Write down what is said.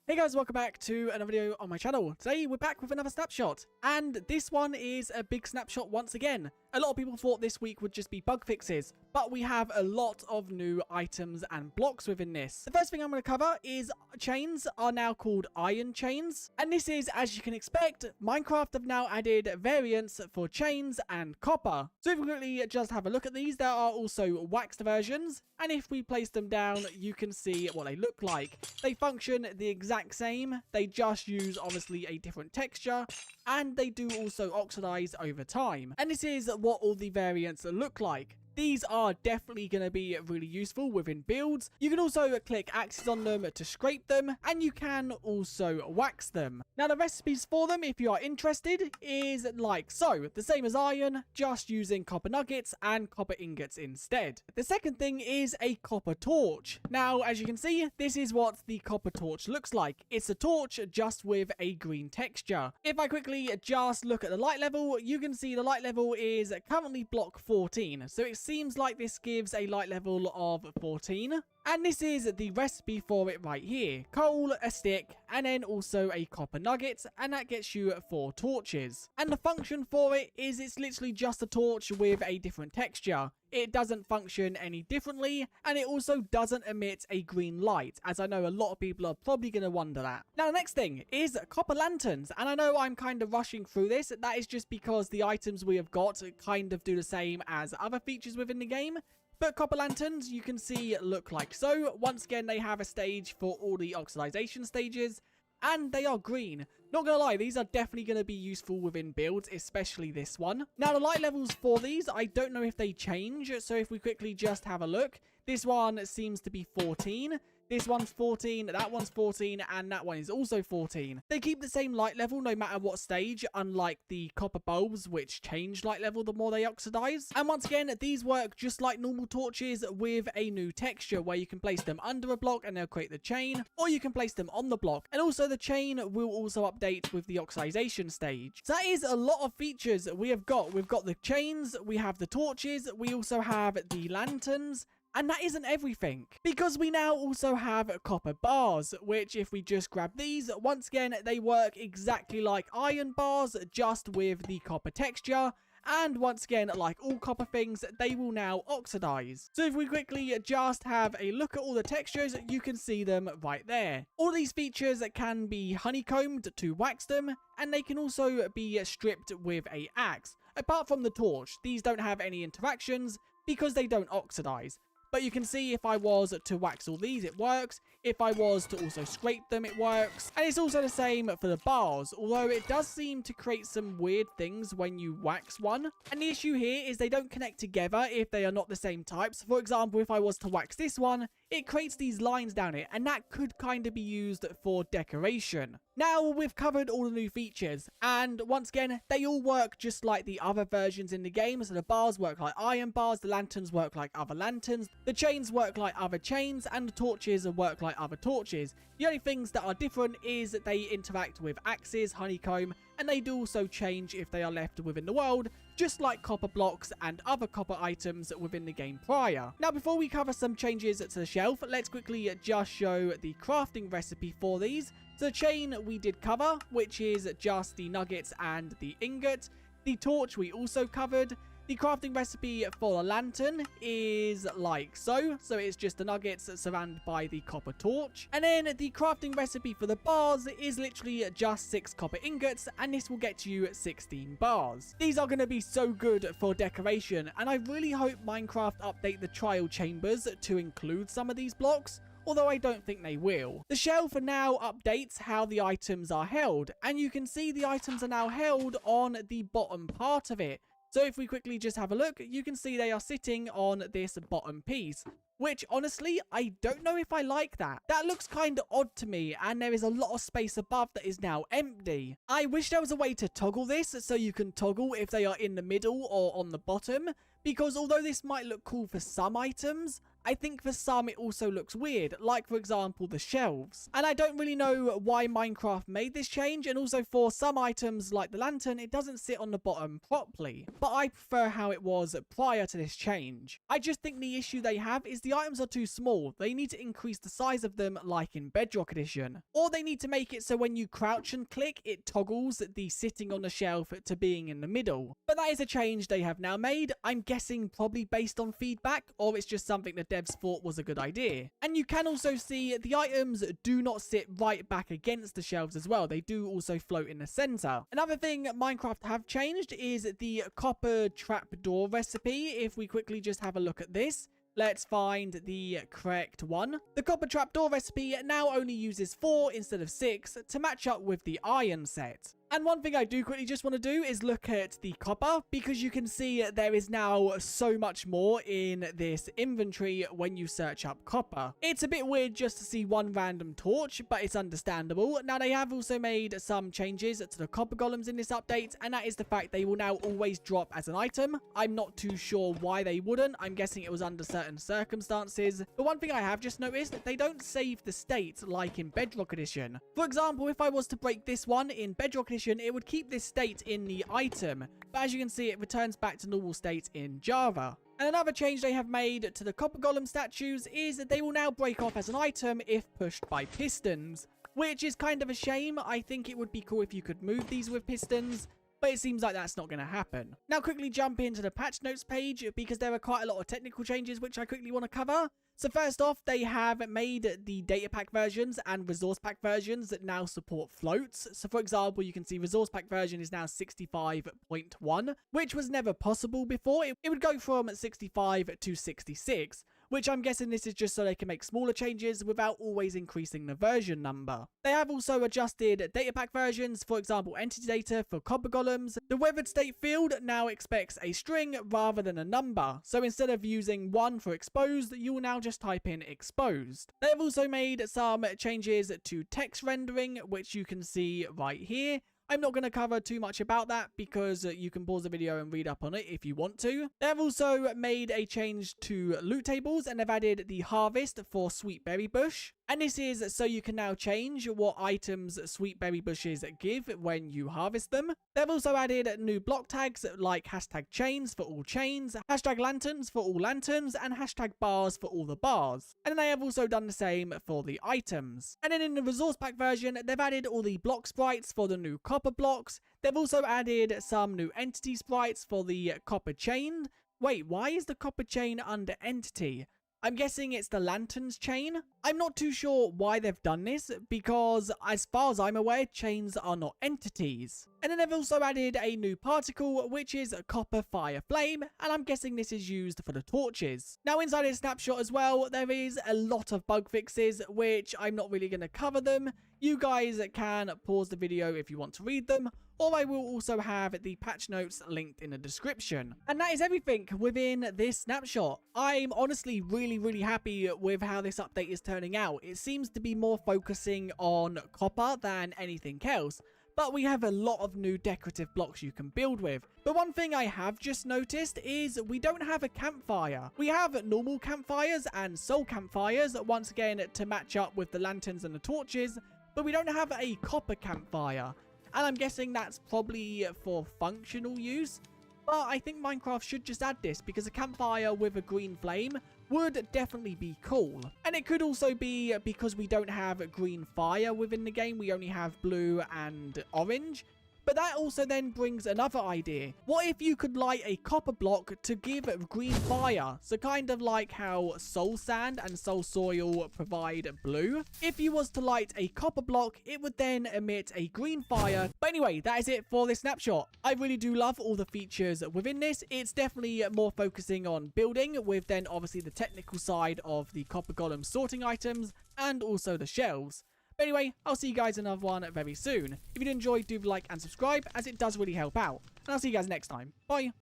Hey guys, welcome back to another video on my channel. Today we're back with another snapshot, and this one is a big snapshot once again. A lot of people thought this week would just be bug fixes, but we have a lot of new items and blocks within this. The first thing I'm going to cover is chains are now called iron chains, and this is, as you can expect, Minecraft have now added variants for chains and copper. So if we quickly just have a look at these, there are also waxed versions, and if we place them down, you can see what they look like. They function the exact same, they just use obviously a different texture, and they do also oxidize over time. And this is what all the variants look like. These are definitely going to be really useful within builds. You can also click axes on them to scrape them, and you can also wax them. Now the recipes for them, if you are interested, is like so. The same as iron, just using copper nuggets and copper ingots instead. The second thing is a copper torch. Now as you can see, this is what the copper torch looks like. It's a torch just with a green texture. If I quickly just look at the light level, you can see the light level is currently block 14. So it's seems like this gives a light level of 14. And this is the recipe for it right here. Coal, a stick, and then also a copper nugget, and that gets you 4 torches. And the function for it is it's literally just a torch with a different texture. It doesn't function any differently, and it also doesn't emit a green light, as I know a lot of people are probably going to wonder that. Now the next thing is copper lanterns, and I know I'm kind of rushing through this. That is just because the items we have got kind of do the same as other features within the game. But copper lanterns, you can see, look like so. Once again, they have a stage for all the oxidization stages, and they are green. Not gonna lie, these are definitely gonna be useful within builds, especially this one. Now, the light levels for these, I don't know if they change, so if we quickly just have a look, this one seems to be 14. This one's 14, that one's 14, and that one is also 14. They keep the same light level no matter what stage, unlike the copper bulbs, which change light level the more they oxidize. And once again, these work just like normal torches with a new texture, where you can place them under a block and they'll create the chain, or you can place them on the block. And also the chain will also update with the oxidization stage. So that is a lot of features we have got. We've got the chains, we have the torches, we also have the lanterns. And that isn't everything, because we now also have copper bars, which if we just grab these, once again, they work exactly like iron bars, just with the copper texture. And once again, like all copper things, they will now oxidize. So if we quickly just have a look at all the textures, you can see them right there. All these features can be honeycombed to wax them, and they can also be stripped with a axe. Apart from the torch, these don't have any interactions because they don't oxidize. But you can see if I was to wax all these, it works. If I was to also scrape them, it works. And it's also the same for the bars, although it does seem to create some weird things when you wax one. And the issue here is they don't connect together if they are not the same types. For example, if I was to wax this one, it creates these lines down it, and that could kind of be used for decoration. Now, we've covered all the new features, and once again, they all work just like the other versions in the game. So the bars work like iron bars, the lanterns work like other lanterns, the chains work like other chains, and the torches work like other torches. The only things that are different is that they interact with axes, honeycomb, and they do also change if they are left within the world, just like copper blocks and other copper items within the game prior. Now, before we cover some changes to the shelf, let's quickly just show the crafting recipe for these. So the chain we did cover, which is just the nuggets and the ingot. The torch we also covered. The crafting recipe for the lantern is like so. So it's just the nuggets surrounded by the copper torch. And then the crafting recipe for the bars is literally just 6 copper ingots, and this will get you 16 bars. These are going to be so good for decoration, and I really hope Minecraft update the trial chambers to include some of these blocks, although I don't think they will. The shelf now updates how the items are held, and you can see the items are now held on the bottom part of it. So if we quickly just have a look, you can see they are sitting on this bottom piece, which honestly, I don't know if I like that. That looks kind of odd to me, and there is a lot of space above that is now empty. I wish there was a way to toggle this so you can toggle if they are in the middle or on the bottom, because although this might look cool for some items, I think for some it also looks weird, like for example the shelves. And I don't really know why Minecraft made this change, and also for some items like the lantern, it doesn't sit on the bottom properly. But I prefer how it was prior to this change. I just think the issue they have is the items are too small. They need to increase the size of them like in Bedrock Edition. Or they need to make it so when you crouch and click, it toggles the sitting on the shelf to being in the middle. But that is a change they have now made. I'm guessing probably based on feedback, or it's just something the devs thought was a good idea. And you can also see the items do not sit right back against the shelves as well. They do also float in the center. Another thing Minecraft have changed is the copper trapdoor recipe. If we quickly just have a look at this, let's find the correct one. The copper trapdoor recipe now only uses 4 instead of 6 to match up with the iron set. And one thing I do quickly just want to do is look at the copper, because you can see there is now so much more in this inventory when you search up copper. It's a bit weird just to see one random torch, but it's understandable. Now they have also made some changes to the copper golems in this update, and that is the fact they will now always drop as an item. I'm not too sure why they wouldn't. I'm guessing it was under certain circumstances. But one thing I have just noticed, they don't save the state like in Bedrock Edition. For example, if I was to break this one in Bedrock Edition, it would keep this state in the item, but as you can see, it returns back to normal state in Java. And another change they have made to the copper golem statues is that they will now break off as an item if pushed by pistons, which is kind of a shame. I think it would be cool if you could move these with pistons, but it seems like that's not going to happen. Now quickly jump into the patch notes page, because there are quite a lot of technical changes which I quickly want to cover. So first off, they have made the data pack versions and resource pack versions that now support floats. So for example, you can see resource pack version is now 65.1, which was never possible before. It would go from 65 to 66, which I'm guessing this is just so they can make smaller changes without always increasing the version number. They have also adjusted data pack versions, for example entity data for copper golems. The weathered state field now expects a string rather than a number, so instead of using 1 for exposed, you will now just type in exposed. They have also made some changes to text rendering, which you can see right here. I'm not going to cover too much about that because you can pause the video and read up on it if you want to. They have also made a change to loot tables, and they've added the harvest for sweet berry bush. And this is so you can now change what items sweet berry bushes give when you harvest them. They've also added new block tags like hashtag chains for all chains, hashtag lanterns for all lanterns, and hashtag bars for all the bars. And then they have also done the same for the items. And then in the resource pack version, they've added all the block sprites for the new copper blocks. They've also added some new entity sprites for the copper chain. Wait, why is the copper chain under entity? I'm guessing it's the lanterns chain. I'm not too sure why they've done this, because as far as I'm aware, chains are not entities. And then they've also added a new particle, which is a copper fire flame, and I'm guessing this is used for the torches. Now inside this snapshot as well, there is a lot of bug fixes, which I'm not really going to cover them. You guys can pause the video if you want to read them, or I will also have the patch notes linked in the description. And that is everything within this snapshot. I'm honestly really happy with how this update is turning out. It seems to be more focusing on copper than anything else, but we have a lot of new decorative blocks you can build with. But one thing I have just noticed is we don't have a campfire. We have normal campfires and soul campfires, once again to match up with the lanterns and the torches, but we don't have a copper campfire. And I'm guessing that's probably for functional use. But I think Minecraft should just add this, because a campfire with a green flame would definitely be cool. And it could also be because we don't have green fire within the game. We only have blue and orange. But that also then brings another idea. What if you could light a copper block to give green fire? So kind of like how soul sand and soul soil provide blue. If you was to light a copper block, it would then emit a green fire. But anyway, that is it for this snapshot. I really do love all the features within this. It's definitely more focusing on building, with then obviously the technical side of the copper golem sorting items and also the shelves. But anyway, I'll see you guys in another one very soon. If you did enjoy, do like and subscribe, as it does really help out. And I'll see you guys next time. Bye.